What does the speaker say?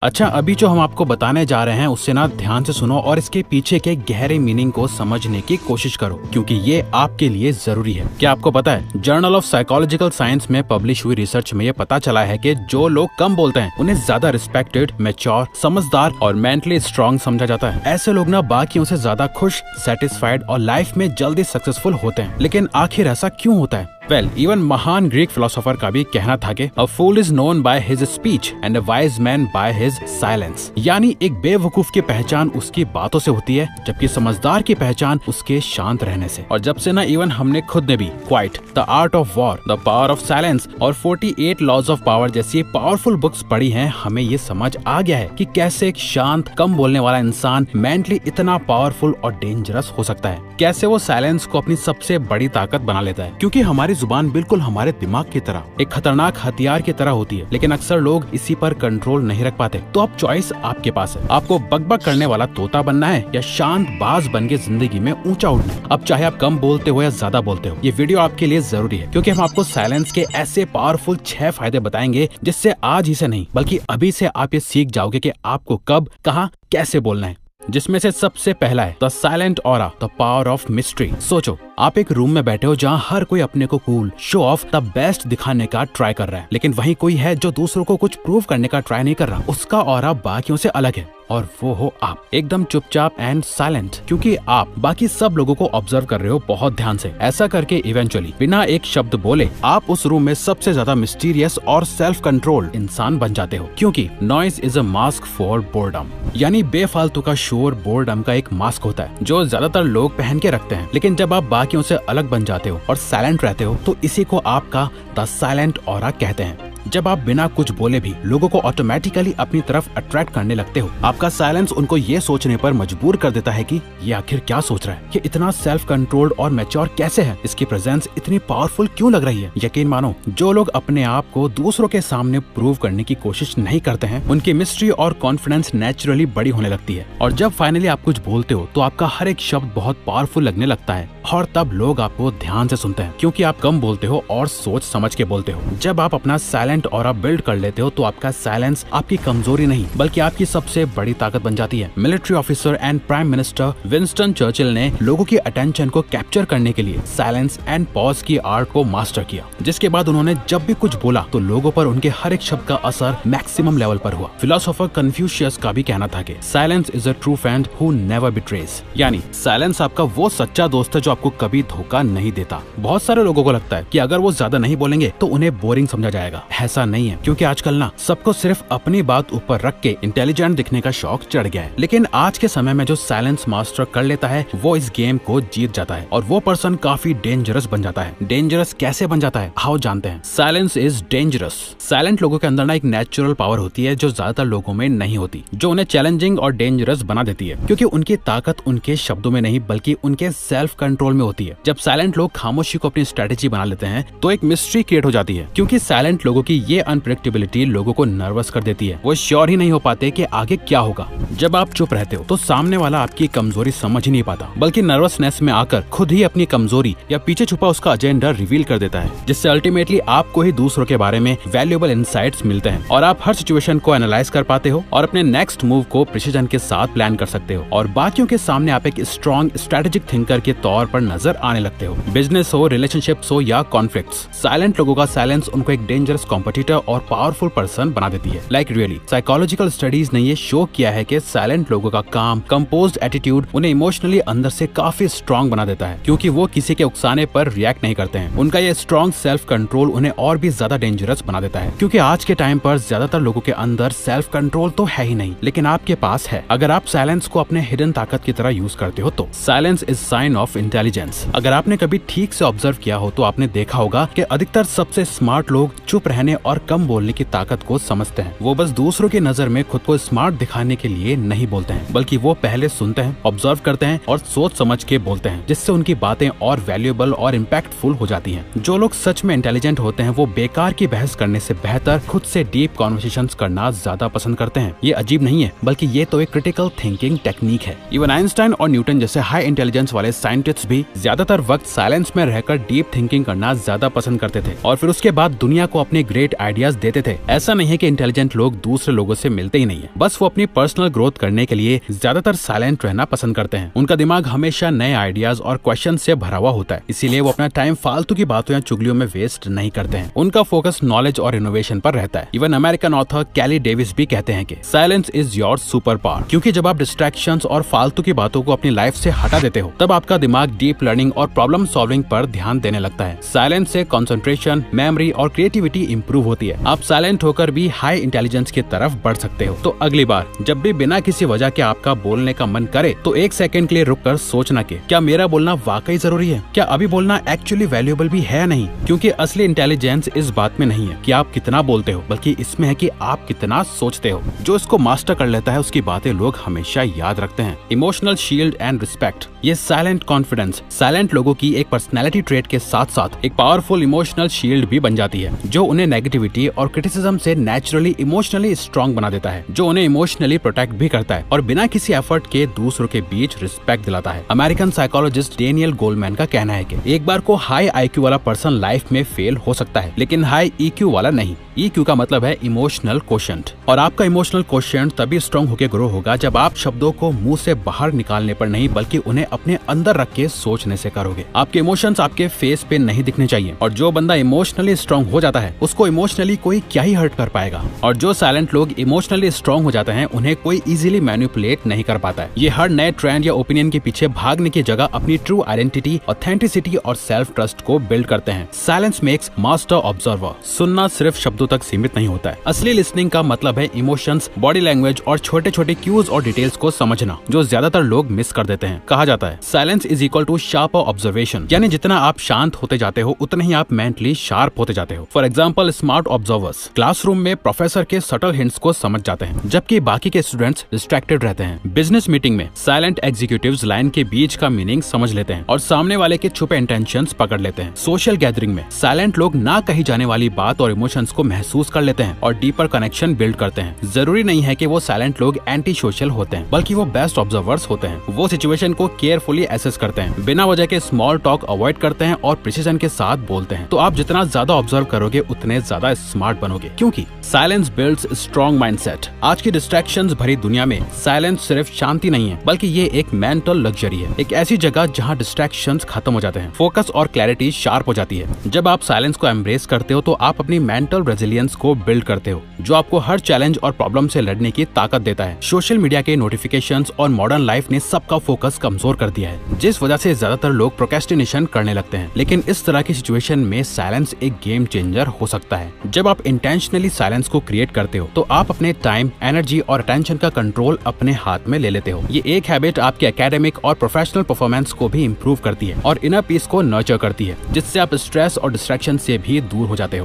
अच्छा, अभी जो हम आपको बताने जा रहे हैं उससे ना ध्यान से सुनो और इसके पीछे के गहरे मीनिंग को समझने की कोशिश करो, क्योंकि ये आपके लिए जरूरी है। क्या आपको पता है, जर्नल ऑफ साइकोलॉजिकल साइंस में पब्लिश हुई रिसर्च में ये पता चला है कि जो लोग कम बोलते हैं उन्हें ज्यादा रिस्पेक्टेड, मैच्योर, समझदार और मेंटली स्ट्रांग समझा जाता है। ऐसे लोग ना बाकियों से ज्यादा खुश, सेटिस्फाइड और लाइफ में जल्दी सक्सेसफुल होते हैं। लेकिन आखिर ऐसा क्यों होता है? वेल, इवन महान ग्रीक फिलोसोफर का भी कहना था कि a fool is known by his speech and a wise man by his silence. यानी एक बेवकूफ की पहचान उसकी बातों से होती है, जबकि समझदार की पहचान उसके शांत रहने से। और जब से ना इवन हमने खुद ने भी quite, the art of war, the power of silence और 48 लॉज ऑफ पावर जैसी पावरफुल बुक्स पढ़ी हैं, हमें ये समझ आ गया है कि कैसे एक शांत, कम बोलने वाला इंसान मेंटली इतना पावरफुल और डेंजरस हो सकता है। कैसे वो साइलेंस को अपनी सबसे बड़ी ताकत बना लेता है, क्योंकि हमारी जुबान बिल्कुल हमारे दिमाग की तरह एक खतरनाक हथियार की तरह होती है, लेकिन अक्सर लोग इसी पर कंट्रोल नहीं रख पाते। तो अब चॉइस आपके पास है, आपको बकबक करने वाला तोता बनना है या शांत बाज बन के जिंदगी में ऊंचा उठना है। अब चाहे आप कम बोलते हो या ज्यादा बोलते हो, ये वीडियो आपके लिए जरूरी है, क्योंकि हम आपको साइलेंस के ऐसे पावरफुल 6 फायदे बताएंगे जिससे आज ही से नहीं बल्कि अभी से आप ये सीख जाओगे कि आपको कब, कहाँ, कैसे बोलना है। जिसमें से सबसे पहला है the silent aura, the power of mystery. सोचो, आप एक रूम में बैठे हो जहाँ हर कोई अपने को cool, show off, the best दिखाने का ट्राई कर रहा है, लेकिन वहीं कोई है जो दूसरों को कुछ प्रूव करने का ट्राई नहीं कर रहा। उसका ऑरा बाकियों से अलग है और वो हो आप, एकदम चुपचाप एंड साइलेंट, क्योंकि आप बाकी सब लोगों को ऑब्जर्व कर रहे हो बहुत ध्यान से। ऐसा करके इवेंचुअली बिना एक शब्द बोले आप उस रूम में सबसे ज्यादा मिस्टीरियस और सेल्फ कंट्रोल्ड इंसान बन जाते हो, क्योंकि noise is a mask for boredom. यानी बेफालतू का शोर बोर्डम का एक मास्क होता है जो ज्यादातर लोग पहन के रखते हैं। लेकिन जब आप बाकियों से अलग बन जाते हो और साइलेंट रहते हो तो इसी को आपका द साइलेंट ऑरा कहते हैं। जब आप बिना कुछ बोले भी लोगों को ऑटोमेटिकली अपनी तरफ अट्रैक्ट करने लगते हो। आपका साइलेंस उनको ये सोचने पर मजबूर कर देता है कि ये आखिर क्या सोच रहा है, ये इतना सेल्फ कंट्रोल्ड और मैच्योर कैसे है, इसकी प्रेजेंस इतनी पावरफुल क्यों लग रही है। यकीन मानो, जो लोग अपने आप को दूसरों के सामने प्रूव करने की कोशिश नहीं करते हैं, उनकी मिस्ट्री और कॉन्फिडेंस नेचुरली बड़ी होने लगती है। और जब फाइनली आप कुछ बोलते हो तो आपका हर एक शब्द बहुत पावरफुल लगने लगता है, और तब लोग आपको ध्यान से सुनते हैं, क्योंकि आप कम बोलते हो और सोच समझ के बोलते हो। जब आप अपना साइलेंट और आप बिल्ड कर लेते हो तो आपका साइलेंस आपकी कमजोरी नहीं बल्कि आपकी सबसे बड़ी ताकत बन जाती है। Military officer and prime minister Winston Churchill ने लोगों की अटेंशन को कैप्चर करने के लिए साइलेंस एंड पॉज की आर्ट को मास्टर किया, जिसके बाद उन्होंने जब भी कुछ बोला तो लोगों पर उनके हर एक शब्द का असर मैक्सिमम लेवल पर हुआ। फिलोसोफर कन्फ्यूशियस का भी कहना था कि silence is a true friend who never betrays. यानी साइलेंस आपका वो सच्चा दोस्त है जो आपको कभी धोखा नहीं देता। बहुत सारे लोगों को लगता है कि अगर वो ज्यादा नहीं बोलेंगे तो उन्हें बोरिंग समझा जाएगा। ऐसा नहीं है, क्योंकि आजकल ना सबको सिर्फ अपनी बात ऊपर रख के इंटेलिजेंट दिखने का शौक चढ़ गया है। लेकिन आज के समय में जो साइलेंस मास्टर कर लेता है वो इस गेम को जीत जाता है और वो पर्सन काफी डेंजरस बन जाता है। डेंजरस कैसे बन जाता है, आओ जानते हैं। Silence is dangerous. साइलेंट लोगों के अंदर ना एक नेचुरल पावर होती है जो ज्यादातर लोगों में नहीं होती, जो उन्हें चैलेंजिंग और डेंजरस बना देती है, क्योंकि उनकी ताकत उनके शब्दों में नहीं बल्कि उनके सेल्फ कंट्रोल में होती है। जब साइलेंट लोग खामोशी को अपनी स्ट्रेटेजी बना लेते हैं तो एक मिस्ट्री क्रिएट हो जाती है, क्योंकि साइलेंट लोगों की ये अनप्रेडिक्टेबिलिटी लोगों को नर्वस कर देती है। वो श्योर ही नहीं हो पाते कि आगे क्या होगा। जब आप चुप रहते हो तो सामने वाला आपकी कमजोरी समझ ही नहीं पाता, बल्कि नर्वसनेस में आकर खुद ही अपनी कमजोरी या पीछे छुपा उसका एजेंडा रिवील कर देता है, जिससे अल्टीमेटली आपको ही दूसरों के बारे में वैल्यूएबल इनसाइट्स मिलते हैं और आप हर सिचुएशन को एनालाइज कर पाते हो और अपने नेक्स्ट मूव को प्रिसीजन के साथ प्लान कर सकते हो और बाकियों के सामने आप एक स्ट्रॉन्ग स्ट्रेटेजिक थिंकर के तौर पर नजर आने लगते हो। बिजनेस हो, रिलेशनशिप्स हो या कॉन्फ्लिक्ट्स, साइलेंट लोगों का साइलेंस उनको एक डेंजरस कॉम्पिटिटर और पावरफुल पर्सन बना देती है। लाइक रियली, साइकोलॉजिकल स्टडीज ने ये शो किया है कि साइलेंट लोगों का काम, कंपोज्ड एटीट्यूड उन्हें इमोशनली अंदर से काफी स्ट्रॉन्ग बना देता है, क्योंकि वो किसी के उकसाने पर रिएक्ट नहीं करते हैं। उनका ये स्ट्रॉन्ग सेल्फ कंट्रोल उन्हें और भी ज्यादा डेंजरस बना देता है, क्योंकि आज के टाइम पर ज्यादातर लोगों के अंदर सेल्फ कंट्रोल तो है ही नहीं, लेकिन आपके पास है अगर आप साइलेंस को अपने हिडन ताकत की तरह यूज करते हो तो। Silence is sine of intelligence. अगर आपने कभी ठीक से ऑब्जर्व किया हो तो आपने देखा होगा कि अधिकतर सबसे स्मार्ट लोग चुप रहने और कम बोलने की ताकत को समझते हैं। वो बस दूसरों की नजर में खुद को स्मार्ट दिखाने के लिए नहीं बोलते हैं, बल्कि वो पहले सुनते हैं, ऑब्जर्व करते हैं और सोच समझ के बोलते हैं, जिससे उनकी बातें और वैल्यूएबल और इम्पैक्टफुल हो जाती हैं। जो लोग सच में इंटेलिजेंट होते हैं वो बेकार की बहस करने से बेहतर खुद से डीप कॉन्वर्सेशंस करना ज्यादा पसंद करते हैं। ये अजीब नहीं है, बल्कि ये तो एक क्रिटिकल थिंकिंग टेक्निक है। इवन आइंस्टाइन और न्यूटन जैसे हाई इंटेलिजेंस वाले साइंटिस्ट भी ज्यादातर वक्त साइलेंस में रहकर डीप थिंकिंग करना ज्यादा पसंद करते थे और फिर उसके बाद दुनिया को अपने ग्रेट आइडियाज देते थे। ऐसा नहीं है कि इंटेलिजेंट लोग दूसरे लोगों से मिलते ही नहीं है, बस वो अपनी पर्सनल ग्रोथ करने के लिए ज्यादातर साइलेंट रहना पसंद करते हैं। उनका दिमाग हमेशा नए आइडियाज और क्वेश्चन से भरा हुआ होता है, इसीलिए वो अपना टाइम फालतू की बातों या चुगलियों में वेस्ट नहीं करते हैं। उनका फोकस नॉलेज और इनोवेशन पर रहता है। इवन अमेरिकन ऑथर कैली डेविस भी कहते हैं कि silence is your super power, क्योंकि जब आप डिस्ट्रैक्शंस और फालतू की बातों को अपनी लाइफ से हटा देते हो तब आपका दिमाग डीप लर्निंग और प्रॉब्लम सॉल्विंग पर ध्यान देने लगता है। साइलेंस से कंसंट्रेशन, मेमोरी और क्रिएटिविटी इंप्रूव होती है। आप साइलेंट होकर भी हाई इंटेलिजेंस की तरफ बढ़ सकते हो। तो अगली बार जब भी बिना किसी वजह के आपका बोलने का मन करे तो एक सेकंड के लिए रुककर सोचना कि क्या मेरा बोलना वाकई जरूरी है, क्या अभी बोलना एक्चुअली वैल्यूएबल भी है नहीं। क्योंकि असली इंटेलिजेंस इस बात में नहीं है कि आप कितना बोलते हो, बल्कि इसमें है कि आप कितना सोचते हो। जो इसको मास्टर कर लेता है उसकी बातें लोग हमेशा याद रखते हैं। इमोशनल शील्ड एंड रिस्पेक्ट, ये साइलेंट कॉन्फिडेंस साइलेंट लोगों की एक पर्सनैलिटी ट्रेट के साथ साथ एक पावरफुल इमोशनल शील्ड भी बन जाती है, जो उन्हें नेगेटिविटी और क्रिटिसिज्म से नेचुरली इमोशनली स्ट्रॉन्ग बना देता है, जो उन्हें इमोशनली प्रोटेक्ट भी करता है और बिना किसी एफर्ट के दूसरों के बीच रिस्पेक्ट दिलाता है। अमेरिकन साइकोलॉजिस्ट डेनियल गोलमैन का कहना है कि एक बार को हाई IQ वाला पर्सन लाइफ में फेल हो सकता है, लेकिन हाई EQ वाला नहीं। EQ का मतलब है इमोशनल कोशेंट, और आपका इमोशनल कोशेंट तभी स्ट्रॉन्ग होकर ग्रो होगा जब आप शब्दों को मुंह से बाहर निकालने पर नहीं बल्कि उन्हें अपने अंदर रख के सोचने से करोगे। आपके इमोशंस आपके फेस पे नहीं दिखने चाहिए, और जो बंदा इमोशनली स्ट्रॉन्ग हो जाता है उसको इमोशनली कोई क्या ही हर्ट कर पाएगा। और जो साइलेंट लोग इमोशनली स्ट्रॉन्ग हो जाते हैं उन्हें कोई इजीली मैनिपुलेट नहीं कर पाता है। ये हर नए ट्रेंड या ओपिनियन के पीछे भागने की जगह अपनी ट्रू आइडेंटिटी, ऑथेंटिसिटी और सेल्फ ट्रस्ट को बिल्ड करते हैं। Silence makes master observer. सुनना सिर्फ शब्दों तक सीमित नहीं होता है। असली लिसनिंग का मतलब है इमोशंस, बॉडी लैंग्वेज और छोटे छोटे क्यूज और डिटेल्स को समझना, जो ज्यादातर लोग मिस कर देते हैं। कहा जाता है silence is equal to sharper observation, यानी जितना आप शांत होते जाते हो उतने ही आप मेंटली शार्प होते जाते हो। For example, smart observers classroom में प्रोफेसर के सटल हिंट्स को समझ जाते हैं, जबकि बाकी के स्टूडेंट्स डिस्ट्रैक्टेड रहते हैं। बिजनेस मीटिंग में साइलेंट एग्जीक्यूटिव्स लाइन के बीच का मीनिंग समझ लेते हैं और सामने वाले के छुपे इंटेंशंस पकड़ लेते हैं। सोशल गैदरिंग में साइलेंट लोग ना कही जाने वाली बात और इमोशंस को महसूस कर लेते हैं और डीपर कनेक्शन बिल्ड करते हैं। जरूरी नहीं है कि वो साइलेंट लोग एंटी सोशल होते हैं, बल्कि वो बेस्ट ऑब्जर्वर्स होते हैं। वो सिचुएशन को केयरफुली एसेस करते हैं, बिना वजह के स्मॉल टॉक अवॉइड करते हैं और प्रिसीजन के साथ बोलते हैं। तो आप जितना ज्यादा ऑब्जर्व करोगे उतने ज्यादा स्मार्ट बनोगे, क्योंकि साइलेंस बिल्ड्स स्ट्रॉन्ग माइंडसेट। आज की डिस्ट्रैक्शंस भरी दुनिया में साइलेंस सिर्फ शांति नहीं है, बल्कि ये एक मेंटल लग्जरी है। एक ऐसी जगह जहाँ डिस्ट्रैक्शंस खत्म हो जाते हैं, फोकस और क्लैरिटी शार्प हो जाती है। जब आप साइलेंस को एम्ब्रेस करते हो तो आप अपनी मेंटल रेजिलियंस को बिल्ड करते हो, जो आपको हर चैलेंज और प्रॉब्लम से लड़ने की ताकत देता है। सोशल मीडिया के नोटिफिकेशंस और मॉडर्न लाइफ ने सबका फोकस कमजोर कर दिया है, जिस वजह से ज्यादातर लोग प्रोक्रेस्टिनेशन करने लगते हैं। लेकिन इस तरह की सिचुएशन में साइलेंस एक गेम चेंजर हो सकता है। जब आप इंटेंशनली साइलेंस को क्रिएट करते हो तो आप अपने टाइम, एनर्जी और अटेंशन का कंट्रोल अपने हाथ में ले लेते हो। ये एक हैबिट आपके एकेडमिक और प्रोफेशनल परफॉर्मेंस को भी इम्प्रूव करती है और इनर पीस को नर्चर करती है, जिससे आप स्ट्रेस और डिस्ट्रैक्शन से भी दूर हो जाते हो।